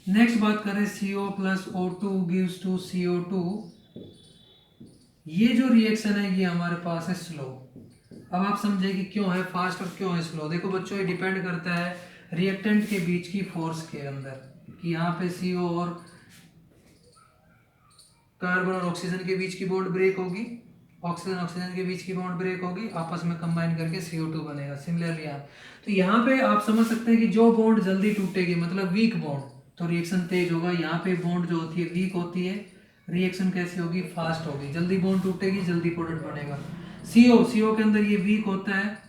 नेक्स्ट बात करें CO plus O2 gives to CO2। ये जो रिएक्शन है ये हमारे पास है स्लो। अब आप समझे कि क्यों है फास्ट और क्यों है स्लो। देखो बच्चों, ये डिपेंड करता है रिएक्टेंट के बीच की फोर्स के अंदर, कि यहाँ पे CO और कार्बन और ऑक्सीजन के बीच की बॉन्ड ब्रेक होगी, ऑक्सीजन के बीच की बॉन्ड ब्रेक होगी, आपस में कंबाइन करके CO2 बनेगा। सिमिलरली यहाँ तो यहाँ पे आप समझ सकते हैं कि जो बॉन्ड जल्दी टूटेगी, मतलब वीक बॉन्ड, तो रिएक्शन तेज होगा। यहाँ पे बॉन्ड जो होती है वीक होती है, रिएक्शन कैसी होगी, फास्ट होगी। जल्दी बॉन्ड टूटेगी, जल्दी प्रोडक्ट बनेगा। CO के अंदर ये वीक होता है,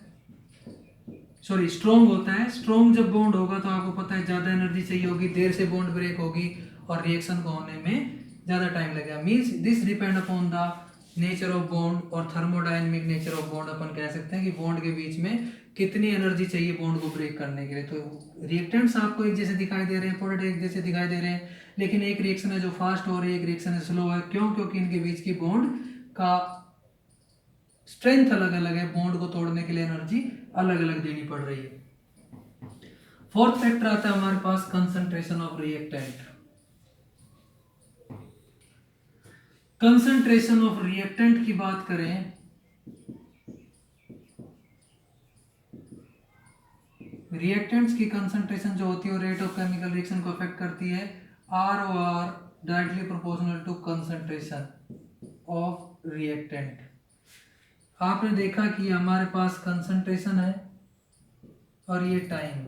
सॉरी स्ट्रॉन्ग होता है। स्ट्रॉन्ग जब बॉन्ड होगा तो आपको पता है ज़्यादा एनर्जी चाहिए होगी, देर से बॉन्ड ब्रेक होगी और रिएक्शन को होने में ज़्यादा टाइम लगेगा। Means this depend upon the nature of bond और थर्मोडायनेमिक नेचर ऑफ बॉन्ड। अपन कह सकते हैं कि बॉन्ड के बीच में कितनी एनर्जी चाहिए बॉन्ड को ब्रेक करने के लिए। तो रिएक्टेंट्स आपको एक जैसे दिखाई दे रहे हैं, प्रोडक्ट एक जैसे दिखाई दे रहे हैं, लेकिन एक रिएक्शन है जो फास्ट हो रही है, एक रिएक्शन है स्लो है। क्यों? क्योंकि इनके बीच की बॉन्ड का स्ट्रेंथ अलग अलग है, बॉन्ड को तोड़ने के लिए एनर्जी अलग अलग देनी पड़ रही है। फोर्थ फैक्टर आता है हमारे पास concentration of reactant. Concentration of reactant की बात करें, रिएक्टेंट्स की कंसंट्रेशन जो होती है वो रेट ऑफ केमिकल रिएक्शन को अफेक्ट करती है। R O R directly proportional to concentration of reactant. आपने देखा कि हमारे पास कंसंट्रेशन है और ये टाइम,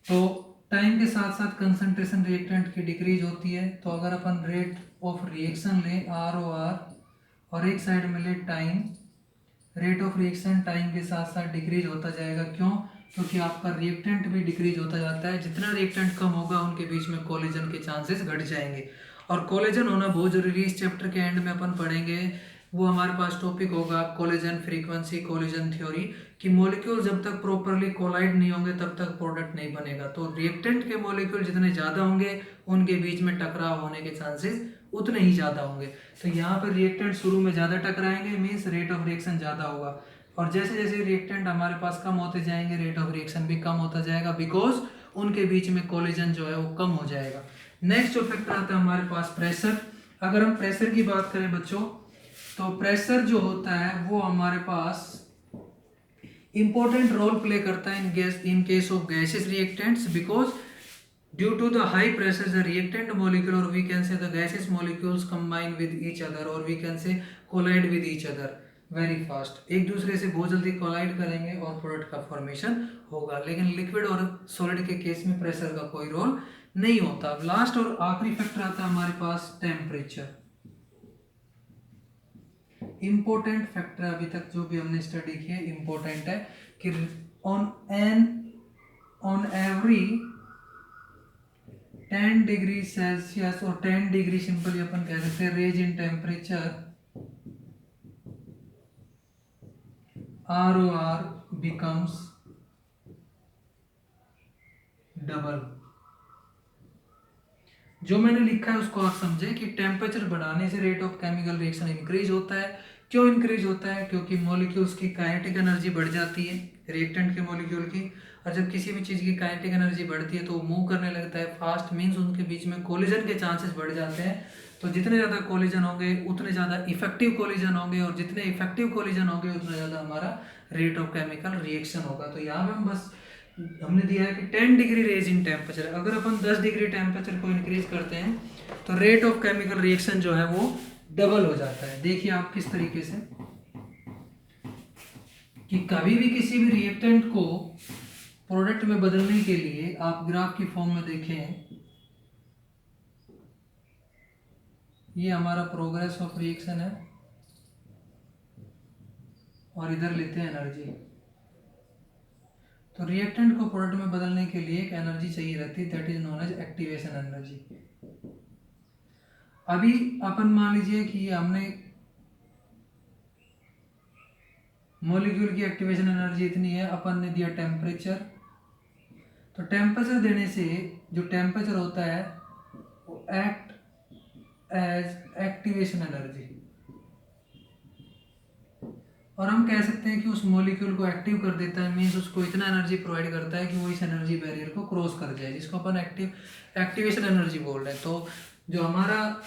तो टाइम के साथ साथ कंसंट्रेशन रिएक्टेंट की डिक्रीज होती है। तो अगर अपन रेट ऑफ रिएक्शन लें आर ओ आर और एक साइड में ले time, rate of reaction time के साथ साथ डिक्रीज होता जाएगा। क्यों? क्योंकि आपका रिएक्टेंट भी डिक्रीज होता जाता है। जितना रिएक्टेंट कम होगा उनके बीच में कोलिजन के चांसेस घट जाएंगे, और कोलिजन होना बहुत जरूरी है। इस चैप्टर के एंड में अपन पढ़ेंगे, वो हमारे पास टॉपिक होगा कोलिजन फ्रीक्वेंसी, कोलिजन थ्योरी, कि मॉलिक्यूल जब तक प्रॉपरली कोलाइड नहीं होंगे तब तक प्रोडक्ट नहीं बनेगा। तो रिएक्टेंट के मॉलिक्यूल जितने ज़्यादा होंगे उनके बीच में टकराव होने के चांसेस उतने ही ज़्यादा होंगे। तो यहाँ पर रिएक्टेंट शुरू में ज़्यादा टकराएंगे, मीन्स रेट ऑफ रिएक्शन ज़्यादा होगा, और जैसे जैसे रिएक्टेंट हमारे पास कम होते जाएंगे रेट ऑफ रिएक्शन भी कम होता जाएगा, बिकॉज उनके बीच में कोलिजन जो है वो कम हो जाएगा। नेक्स्ट जो फैक्टर आता है हमारे पास प्रेशर। अगर हम प्रेशर की बात करें बच्चों, तो प्रेशर जो होता है वो हमारे पास इंपॉर्टेंट रोल प्ले करता है इन case of gases reactants, because due to the high pressure the reactant molecule, or we can say the gaseous molecules combine with each other, or we can say collide with each other very fast। एक दूसरे से बहुत जल्दी collide करेंगे और product का formation होगा। लेकिन लिक्विड और सॉलिड के केस में प्रेशर का कोई रोल नहीं होता। लास्ट और आखिरी फैक्टर आता है हमारे पास टेम्परेचर। इंपॉर्टेंट फैक्टर अभी तक जो भी हमने स्टडी किया इंपॉर्टेंट है कि ऑन एवरी 10 डिग्री सेल्सियस और 10 डिग्री सिंपली अपन कह सकते हैं range in temperature R O R becomes double. जो मैंने लिखा है उसको आप समझे कि टेम्परेचर बढ़ाने से rate of chemical reaction increase होता है। क्यों इंक्रीज होता है? क्योंकि मॉलिक्यूल्स की काइनेटिक एनर्जी बढ़ जाती है रिएक्टेंट के मॉलिक्यूल की, और जब किसी भी चीज़ की काइनेटिक एनर्जी बढ़ती है तो वो मूव करने लगता है फास्ट, मीन्स उनके बीच में कोलिजन के चांसेस बढ़ जाते हैं। तो जितने ज़्यादा कोलिजन होंगे उतने ज़्यादा इफेक्टिव कोलिजन होंगे, और जितने इफेक्टिव कोलिजन होंगे उतना ज़्यादा हमारा रेट ऑफ केमिकल रिएक्शन होगा। तो यहाँ पे हम बस हमने दिया है कि 10 डिग्री रेंज इन टेम्परेचर, अगर अपन 10 डिग्री टेम्परेचर को इंक्रीज करते हैं तो रेट ऑफ केमिकल रिएक्शन जो है वो डबल हो जाता है। देखिए आप किस तरीके से कि कभी भी किसी भी रिएक्टेंट को प्रोडक्ट में बदलने के लिए आप ग्राफ की फॉर्म में देखें, ये हमारा प्रोग्रेस ऑफ रिएक्शन है और इधर लेते हैं एनर्जी। तो रिएक्टेंट को प्रोडक्ट में बदलने के लिए एक एनर्जी चाहिए रहती है, that is known as activation energy. अभी अपन मान लीजिए कि हमने मॉलिक्यूल की एक्टिवेशन एनर्जी इतनी है, अपन ने दिया टेम्परेचर, तो टेम्परेचर देने से जो टेम्परेचर होता है वो एक्ट एज एक्टिवेशन एनर्जी, और हम कह सकते हैं कि उस मॉलिक्यूल को एक्टिव कर देता है, मीन्स उसको इतना एनर्जी प्रोवाइड करता है कि वो इस एनर्जी बैरियर को क्रॉस कर जाए, जिसको अपन एक्टिवेशन एनर्जी बोल रहे हैं। तो जो हमारा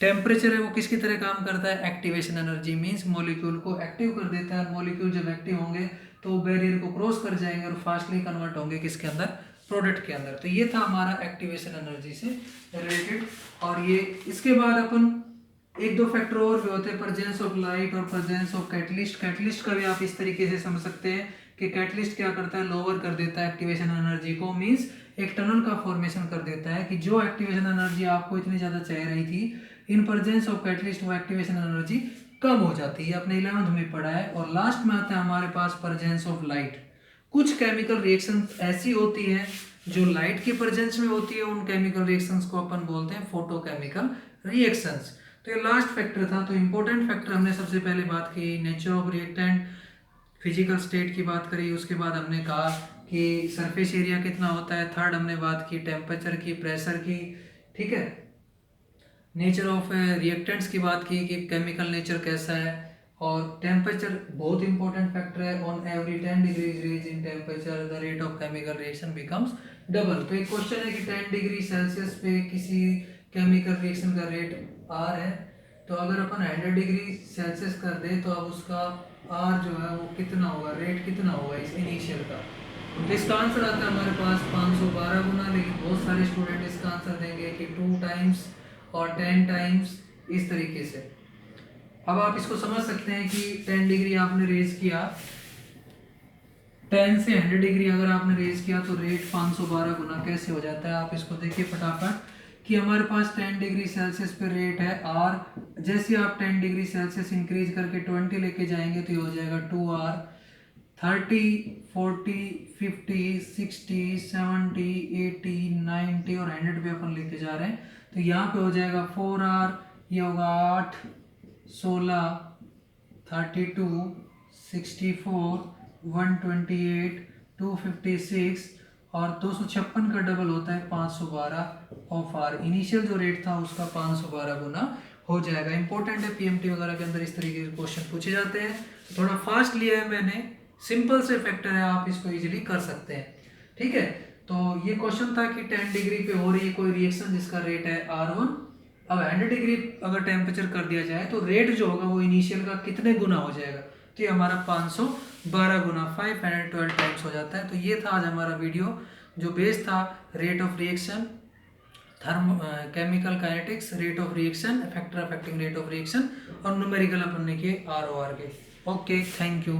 टेम्परेचर है वो किसकी तरह काम करता है? एक्टिवेशन एनर्जी, मीन्स मॉलिक्यूल को एक्टिव कर देता है। मॉलिक्यूल जब एक्टिव होंगे तो बैरियर को क्रॉस कर जाएंगे और फास्टली कन्वर्ट होंगे किसके अंदर? प्रोडक्ट के अंदर। तो ये था हमारा एक्टिवेशन एनर्जी से रिलेटेड। और ये इसके बाद अपन एक दो फैक्टर और भी होते हैं, प्रेजेंस ऑफ लाइट और प्रेजेंस ऑफ कैटलिस्ट। कैटलिस्ट का भी आप इस तरीके से समझ सकते हैं कि कैटलिस्ट क्या करता है? लोअर कर देता है एक्टिवेशन एनर्जी को, मीन्स एक टनल का फॉर्मेशन कर देता है कि जो एक्टिवेशन एनर्जी आपको इतनी ज़्यादा चाहिए रही थी, इन प्रेजेंस ऑफ कैटलिस्ट वो एक्टिवेशन एनर्जी कम हो जाती है। अपने 11th में पढ़ा है। और लास्ट में आता है हमारे पास प्रेजेंस ऑफ लाइट। कुछ केमिकल रिएक्शन ऐसी होती है जो लाइट की प्रेजेंस में होती है, उन केमिकल रिएक्शंस को अपन बोलते हैं फोटोकेमिकल रिएक्शंस। तो ये लास्ट फैक्टर था। तो इंपॉर्टेंट फैक्टर हमने सबसे पहले बात की nature of reactant, physical state की बात करी, उसके बाद हमने कहा कि सरफेस एरिया कितना होता है, थर्ड हमने बात की टेम्परेचर की, प्रेशर की, ठीक है, नेचर ऑफ रिएक्टेंट्स की बात की कि केमिकल नेचर कैसा है, और टेम्परेचर बहुत इंपॉर्टेंट फैक्टर है। On every 10 degree range in temperature the rate of chemical reaction becomes double. तो एक क्वेश्चन है कि 10 डिग्री सेल्सियस पे किसी केमिकल रिएक्शन का रेट आर है, तो अगर अपन 100 डिग्री सेल्सियस कर दे तो अब उसका आर जो है वो कितना होगा, रेट कितना होगा इस इनिशियल का? तो इसका आंसर आता है हमारे पास 512 गुना, लेकिन बहुत सारे स्टूडेंट इसका आंसर देंगे कि 2 टाइम्स और 10 टाइम्स, इस तरीके से। अब आप इसको समझ सकते हैं कि 10 डिग्री आपने रेज किया, 10 से 100 डिग्री अगर आपने रेज किया तो रेट 512 गुना कैसे हो जाता है। आप इसको देखिए फटाफट कि हमारे पास 10 डिग्री सेल्सियस पे रेट है R, जैसे आप 10 डिग्री सेल्सियस इंक्रीज करके 20 लेके जाएंगे तो ये हो जाएगा 2R, 30, 40, 50, 60, 70, 80, 90 और 100 पे अपन लेके जा रहे हैं तो यहाँ पे हो जाएगा 4R, ये होगा 8, 16, 32, 64, 128, 256 और 256 का डबल होता है 512 ऑफ आर। इनिशियल जो रेट था उसका 512 गुना हो जाएगा। इंपॉर्टेंट है, पीएमटी वगैरह के अंदर इस तरीके के क्वेश्चन पूछे जाते हैं। थोड़ा फास्ट लिया है मैंने, सिंपल से फैक्टर है, आप इसको इजीली कर सकते हैं। ठीक है, तो ये क्वेश्चन था कि 10 डिग्री पे हो रही है कोई रिएक्शन जिसका रेट है R1। अब 100 डिग्री अगर टेम्परेचर कर दिया जाए तो रेट जो होगा वो इनिशियल का कितने गुना हो जाएगा, तो ये हमारा 512 गुना 512 टाइम्स हो जाता है। तो ये था आज हमारा वीडियो जो बेस था rate of reaction, chemical kinetics, rate of reaction, factor affecting rate of reaction और न्यूमेरिकल अपन ने किए ROR के। Okay, thank you.